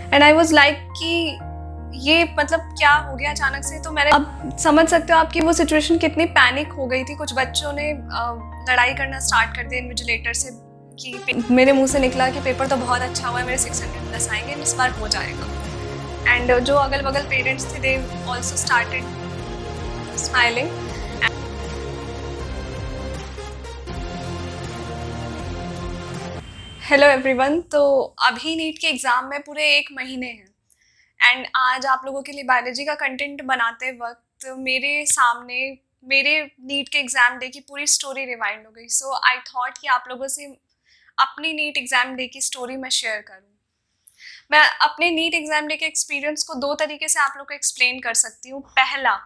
And I was like कि ये मतलब क्या हो गया अचानक से। तो मैंने, अब समझ सकते हो आपकी वो सिचुएशन कितनी पैनिक हो गई थी। कुछ बच्चों ने लड़ाई करना स्टार्ट कर दिया इन्विजिलेटर से कि मेरे मुंह से निकला कि पेपर तो बहुत अच्छा हुआ है, मेरे 600 प्लस आएंगे, इस बार हो जाएगा। एंड जो अगल बगल पेरेंट्स थे, they also started smiling. Hello everyone. तो अभी नीट के एग्ज़ाम में पूरे 1 महीने हैं एंड आज आप लोगों के लिए बायोलॉजी का कंटेंट बनाते वक्त मेरे सामने मेरे नीट के एग्ज़ाम डे की पूरी स्टोरी रिवाइंड हो गई। सो आई थॉट कि आप लोगों से अपनी नीट एग्ज़ाम डे की स्टोरी मैं शेयर करूँ। मैं अपने नीट एग्ज़ाम डे के एक्सपीरियंस को 2 तरीके से आप लोग को एक्सप्लेन कर सकती हूँ। पहला,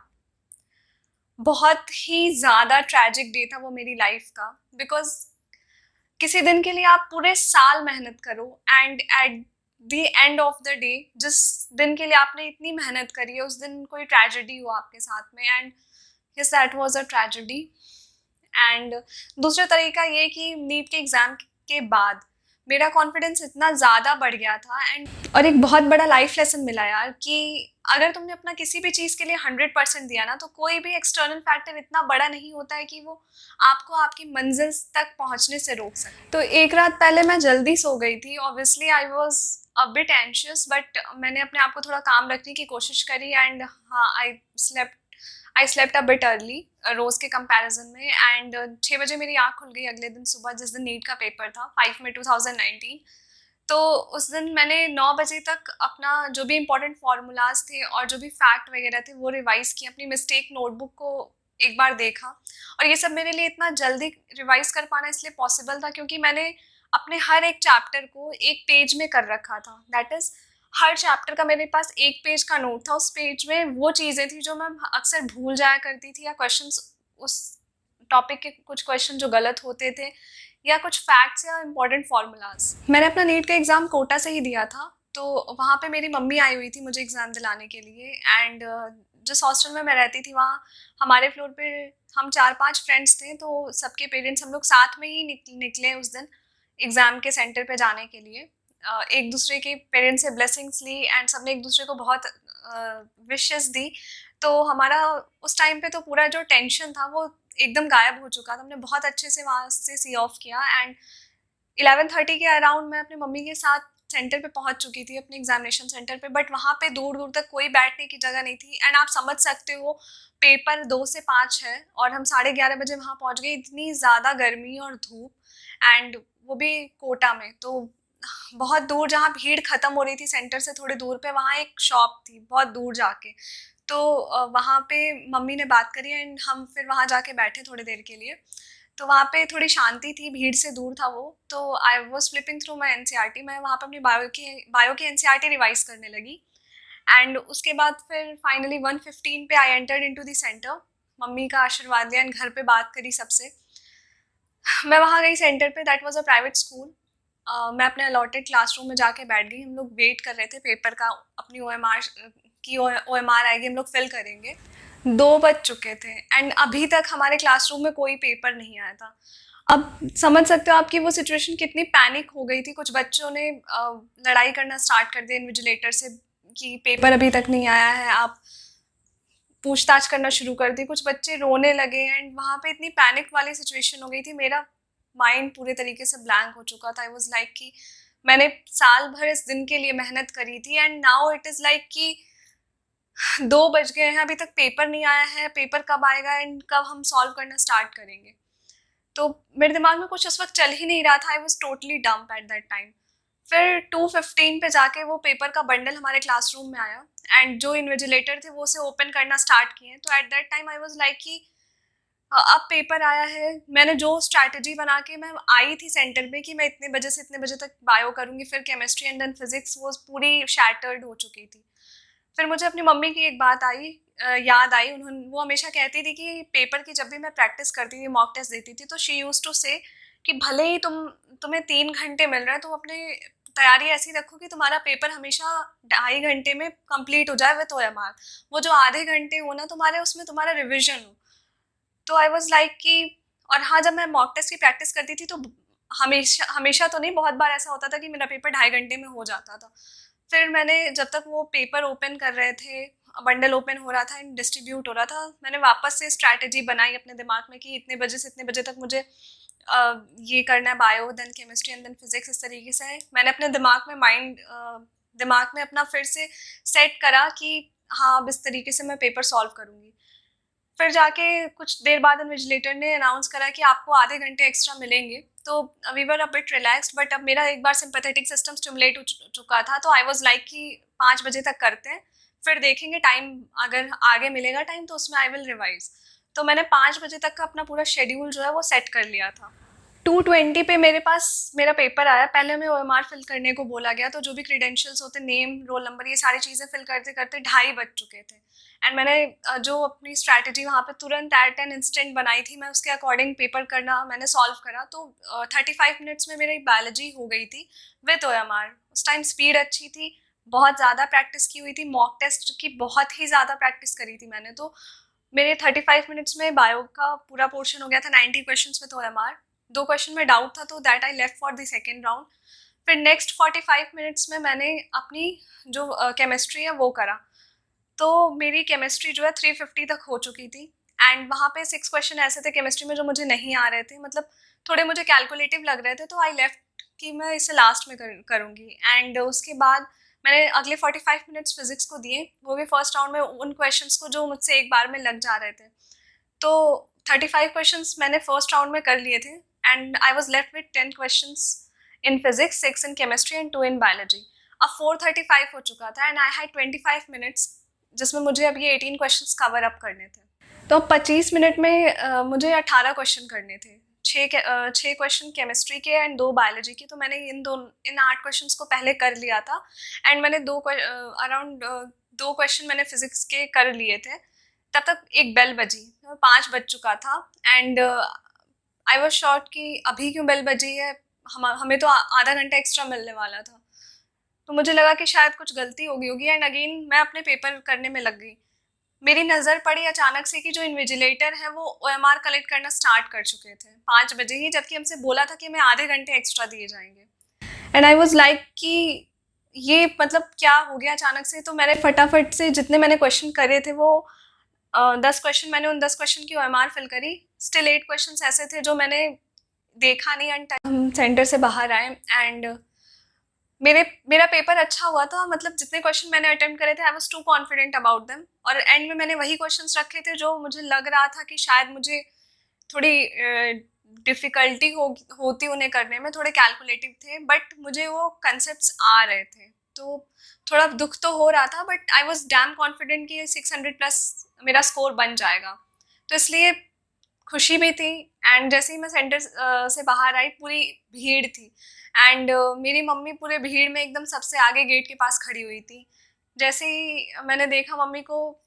बहुत ही ज़्यादा ट्रैजिक डे था वो मेरी लाइफ का, बिकॉज किसी दिन के लिए आप पूरे साल मेहनत करो and at the end of the day, जिस दिन के लिए आपने इतनी मेहनत करी है, उस दिन कोई ट्रेजेडी हो आपके साथ में। And yes, that was a tragedy. And दूसरा तरीका ये कि नीट के एग्ज़ाम के बाद मेरा कॉन्फिडेंस इतना ज़्यादा बढ़ गया था एंड और एक बहुत बड़ा लाइफ लेसन मिला यार कि अगर तुमने अपना किसी भी चीज़ के लिए 100% दिया ना, तो कोई भी एक्सटर्नल फैक्टर इतना बड़ा नहीं होता है कि वो आपको आपकी मंजिल तक पहुंचने से रोक सके। तो एक रात पहले मैं जल्दी सो गई थी। Obviously I was a bit anxious, but मैंने अपने आप को थोड़ा काम रखने की कोशिश करी एंड हाँ, I slept a bit early रोज़ के कंपैरिजन में। एंड 6 बजे मेरी आँख खुल गई अगले दिन सुबह, जिस दिन नीट का पेपर था 5 में 2019। तो उस दिन मैंने 9 बजे तक अपना जो भी इम्पोर्टेंट फार्मूलाज थे और जो भी फैक्ट वगैरह थे वो रिवाइज़ किए, अपनी मिस्टेक नोटबुक को एक बार देखा। और ये सब मेरे लिए इतना जल्दी रिवाइज़ कर पाना इसलिए पॉसिबल था क्योंकि मैंने अपने हर एक चैप्टर को एक पेज में कर रखा था। दैट इज़, हर चैप्टर का मेरे पास एक पेज का नोट था। उस पेज में वो चीज़ें थी जो मैं अक्सर भूल जाया करती थी, या क्वेश्चंस, उस टॉपिक के कुछ क्वेश्चन जो गलत होते थे, या कुछ फैक्ट्स या इम्पोर्टेंट फार्मूलाज। मैंने अपना नीट का एग्ज़ाम कोटा से ही दिया था, तो वहाँ पे मेरी मम्मी आई हुई थी मुझे एग्ज़ाम दिलाने के लिए। एंड जिस हॉस्टल में मैं रहती थी वहाँ हमारे फ्लोर पे हम 4-5 फ्रेंड्स थे, तो सबके पेरेंट्स हम लोग साथ में ही निकले उस दिन एग्ज़ाम के सेंटर पे जाने के लिए। एक दूसरे के पेरेंट्स से ब्लेसिंग्स ली एंड सबने एक दूसरे को बहुत विशेस दी। तो हमारा उस टाइम पे तो पूरा जो टेंशन था वो एकदम गायब हो चुका था। हमने बहुत अच्छे से वहाँ से सी ऑफ किया एंड 11:30 के अराउंड मैं अपनी मम्मी के साथ सेंटर पे पहुंच चुकी थी, अपने एग्जामिनेशन सेंटर पे। बट वहाँ पे दूर दूर तक कोई बैठने की जगह नहीं थी एंड आप समझ सकते हो पेपर 2 से 5 है और हम 11:30 बजे वहाँ पहुँच गए। इतनी ज़्यादा गर्मी और धूप, एंड वो भी कोटा में। तो बहुत दूर, जहाँ भीड़ ख़त्म हो रही थी सेंटर से थोड़ी दूर पे, वहाँ एक शॉप थी बहुत दूर जाके। तो वहाँ पे मम्मी ने बात करी एंड हम फिर वहाँ जाके बैठे थोड़ी देर के लिए। तो वहाँ पे थोड़ी शांति थी, भीड़ से दूर था वो। तो I was flipping through my NCERT. मैं वहाँ पे अपनी बायो की एनसीईआरटी रिवाइज करने लगी। एंड उसके बाद फिर फाइनली 1:15 पे I entered into the centre. Mummy का आशीर्वाद लिया एंड घर पे बात करी सबसे। मैं वहाँ गई सेंटर पे। That was a private school. मैं अपने अलॉटेड क्लासरूम में जाके बैठ गई। हम लोग वेट कर रहे थे पेपर का, अपनी OMR आएगी, हम लोग फिल करेंगे। 2 बज चुके थे एंड अभी तक हमारे क्लासरूम में कोई पेपर नहीं आया था। अब समझ सकते हो आपकी वो सिचुएशन कितनी पैनिक हो गई थी। कुछ बच्चों ने लड़ाई करना स्टार्ट कर दिया इन्विजिलेटर से कि पेपर अभी तक नहीं आया है, आप पूछताछ करना शुरू कर दी। कुछ बच्चे रोने लगे एंड वहाँ पे इतनी पैनिक वाली सिचुएशन हो गई थी। मेरा माइंड पूरे तरीके से ब्लैंक हो चुका था। आई वाज लाइक कि मैंने साल भर इस दिन के लिए मेहनत करी थी and now it is like कि 2 बज गए हैं, अभी तक पेपर नहीं आया है, पेपर कब आएगा एंड कब हम सॉल्व करना स्टार्ट करेंगे। तो मेरे दिमाग में कुछ उस वक्त चल ही नहीं रहा था। I was totally dumb at that time. फिर 2:15 पे जाके वो पेपर का बंडल हमारे क्लासरूम में आया एंड जो इन्विजिलेटर थे वो उसे ओपन करना स्टार्ट किए। तो eight that time I was like कि अब पेपर आया है। मैंने जो स्ट्रैटेजी बना के मैं आई थी सेंटर में कि मैं इतने बजे से इतने बजे तक बायो करूँगी, फिर केमिस्ट्री एंड देन फिजिक्स, वो पूरी शैटर्ड हो चुकी थी। फिर मुझे अपनी मम्मी की एक बात याद आई। वो हमेशा कहती थी कि पेपर की जब भी मैं प्रैक्टिस करती थी, मॉक टेस्ट देती थी, तो शी यूज्ड टू से कि भले ही तुम्हें 3 घंटे मिल रहे हैं, तुम अपने तैयारी ऐसी रखो कि तुम्हारा पेपर हमेशा 2.5 घंटे में कंप्लीट हो जाए विद OMR। वो जो आधे घंटे हो ना तुम्हारे, उसमें तुम्हारा रिविजन हो। तो आई वाज लाइक कि, और हाँ, जब मैं मॉक टेस्ट की प्रैक्टिस करती थी तो हमेशा हमेशा तो नहीं, बहुत बार ऐसा होता था कि मेरा पेपर 2.5 घंटे में हो जाता था। फिर मैंने जब तक वो पेपर ओपन कर रहे थे, बंडल ओपन हो रहा था एंड डिस्ट्रीब्यूट हो रहा था, मैंने वापस से स्ट्रैटेजी बनाई अपने दिमाग में कि इतने बजे से इतने बजे तक मुझे ये करना है, bio then chemistry and then physics. इस तरीके से मैंने अपने दिमाग में अपना फिर से सेट करा कि हाँ अब इस तरीके से मैं पेपर सॉल्व करूँगी। फिर जाके कुछ देर बाद इन्विजिलेटर ने अनाउंस करा कि आपको आधे घंटे एक्स्ट्रा मिलेंगे, तो we were a bit relaxed. But अब मेरा एक बार सिंपैथेटिक सिस्टम स्टिमुलेट हो चुका था, तो आई वाज लाइक कि 5 बजे तक करते हैं, फिर देखेंगे टाइम, अगर आगे मिलेगा टाइम तो उसमें आई विल रिवाइज। तो मैंने 5 बजे तक का अपना पूरा शेड्यूल जो है वो सेट कर लिया था। 2:20 पे मेरे पास मेरा पेपर आया। पहले हमें OMR फिल करने को बोला गया, तो जो भी क्रीडेंशियल्स होते, नेम, रोल नंबर, ये सारी चीज़ें फिल करते करते 2:30 बज चुके थे। एंड मैंने जो अपनी स्ट्रैटेजी वहाँ पे तुरंत एट एन इंस्टेंट बनाई थी, मैं उसके अकॉर्डिंग पेपर करना मैंने सॉल्व करा। तो 35 मिनट्स में मेरी बायोलॉजी हो गई थी विथ OMR। उस टाइम स्पीड अच्छी थी, बहुत ज़्यादा प्रैक्टिस की हुई थी, मॉक टेस्ट की बहुत ही ज़्यादा प्रैक्टिस करी थी मैंने। तो मेरे 35 मिनट्स में बायो का पूरा पोर्शन हो गया था, 90 क्वेश्चन विथ OMR। 2 क्वेश्चन में डाउट था, तो that I left for the second round. फिर नेक्स्ट 45 मिनट्स में मैंने अपनी जो केमिस्ट्री है वो करा। तो मेरी केमिस्ट्री जो है 350 तक हो चुकी थी। एंड वहाँ पे 6 क्वेश्चन ऐसे थे केमिस्ट्री में जो मुझे नहीं आ रहे थे, मतलब थोड़े मुझे कैलकुलेटिव लग रहे थे, तो आई लेफ्ट कि मैं इसे लास्ट में करूँगी। एंड उसके बाद मैंने अगले 45 मिनट्स फिजिक्स को दिए, वो भी फर्स्ट राउंड में उन क्वेश्चंस को जो मुझसे एक बार में लग जा रहे थे। तो 35 क्वेश्चंस मैंने फर्स्ट राउंड में कर लिए थे and I was left with 10 questions in physics, 6 in chemistry and 2 in biology. अब 4:35 हो चुका था एंड आई हैड 25 मिनट्स, जिसमें मुझे अब ये 18 क्वेश्चंस कवर अप करने थे। तो अब 25 मिनट में मुझे 18 क्वेश्चन करने थे, 6 क्वेश्चन केमिस्ट्री के एंड 2 बायोलॉजी के। तो मैंने इन 8 क्वेश्चंस को पहले कर लिया था एंड मैंने अराउंड 2 क्वेश्चन मैंने फिजिक्स के कर लिए थे। तब तक एक बेल बजी, 5 बज चुका था एंड आई वाज शॉर्ट कि अभी क्यों बेल बजी है, हमें तो आधा घंटा एक्स्ट्रा मिलने वाला था। तो मुझे लगा कि शायद कुछ गलती होगी एंड अगेन मैं अपने पेपर करने में लग गई। मेरी नज़र पड़ी अचानक से कि जो इन्विजिलेटर है वो OMR कलेक्ट करना स्टार्ट कर चुके थे 5 बजे ही, जबकि हमसे बोला था कि हमें आधे घंटे एक्स्ट्रा दिए जाएंगे। एंड आई वाज लाइक कि ये मतलब क्या हो गया अचानक से। तो मैंने फटाफट से जितने मैंने क्वेश्चन करे थे वो 10 क्वेश्चन, मैंने उन 10 क्वेश्चन की OMR फिल करी। स्टिल 8 क्वेश्चन ऐसे थे जो मैंने देखा नहीं। एंड हम सेंटर से बाहर आए एंड मेरा पेपर अच्छा हुआ था, मतलब जितने क्वेश्चन मैंने अटेम्प्ट करे थे I was too confident about them. और एंड में मैंने वही क्वेश्चंस रखे थे जो मुझे लग रहा था कि शायद मुझे थोड़ी डिफ़िकल्टी होती उन्हें करने में, थोड़े कैलकुलेटिव थे, बट मुझे वो कंसेप्ट्स आ रहे थे। तो थोड़ा दुख तो हो रहा था, but I was dam confident कि 600 प्लस मेरा स्कोर बन जाएगा। तो इसलिए खुशी भी थी। एंड जैसे ही मैं सेंटर से बाहर आई, पूरी भीड़ थी एंड मेरी मम्मी पूरे भीड़ में एकदम सबसे आगे गेट के पास खड़ी हुई थी। जैसे ही मैंने देखा मम्मी को,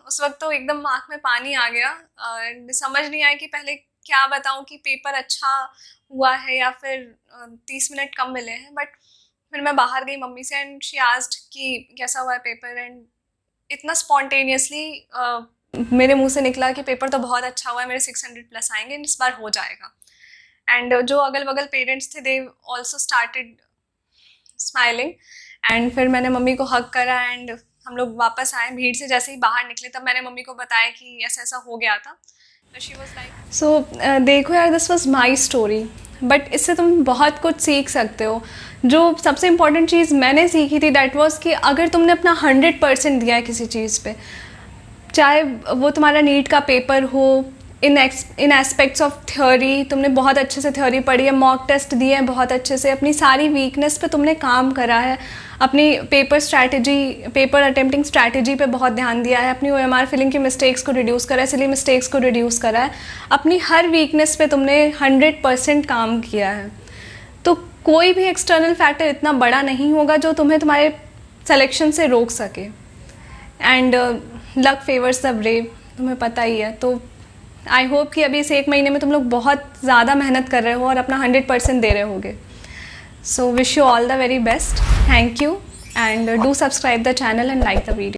उस वक्त तो एकदम आँख में पानी आ गया एंड समझ नहीं आया कि पहले क्या बताऊं कि पेपर अच्छा हुआ है या फिर 30 मिनट कम मिले हैं। बट फिर मैं बाहर गई मम्मी से एंड शी आस्क्ड कि कैसा हुआ है पेपर। एंड इतना स्पॉन्टेनियसली मेरे मुंह से निकला कि पेपर तो बहुत अच्छा हुआ है, मेरे 600 प्लस आएंगे, इस बार हो जाएगा। एंड जो अगल बगल पेरेंट्स थे they also started smiling. And फिर मैंने मम्मी को हग करा एंड हम लोग वापस आए भीड़ से। जैसे ही बाहर निकले तब मैंने मम्मी को बताया कि ऐसा ऐसा हो गया था। तो शी वाज लाइक, सो देखो यार, this was my story, but इससे तुम बहुत कुछ सीख सकते हो। जो सबसे इम्पॉर्टेंट चीज़ मैंने सीखी थी दैट वाज कि अगर तुमने अपना 100% दिया है किसी चीज़ पे, चाहे वो तुम्हारा नीट का पेपर हो, इन एस्पेक्ट्स ऑफ थ्योरी तुमने बहुत अच्छे से थ्योरी पढ़ी है, मॉक टेस्ट दिए हैं बहुत अच्छे से, अपनी सारी वीकनेस पे तुमने काम करा है, अपनी पेपर अटेम्प्टिंग स्ट्रैटेजी पे बहुत ध्यान दिया है, अपनी OMR फिलिंग की मिस्टेक्स को रिड्यूस करा है, सिली मिस्टेक्स को रिड्यूस करा है, अपनी हर वीकनेस पे तुमने 100% काम किया है। तो कोई भी एक्सटर्नल फैक्टर इतना बड़ा नहीं होगा जो तुम्हें तुम्हारे सिलेक्शन से रोक सके। And luck favours the brave, तुम्हें पता ही है। तो आई होप कि अभी इस 1 महीने में तुम लोग बहुत ज़्यादा मेहनत कर रहे हो और अपना 100% दे रहे होगे। So wish you all the very best. Thank you and do subscribe the channel and like the video.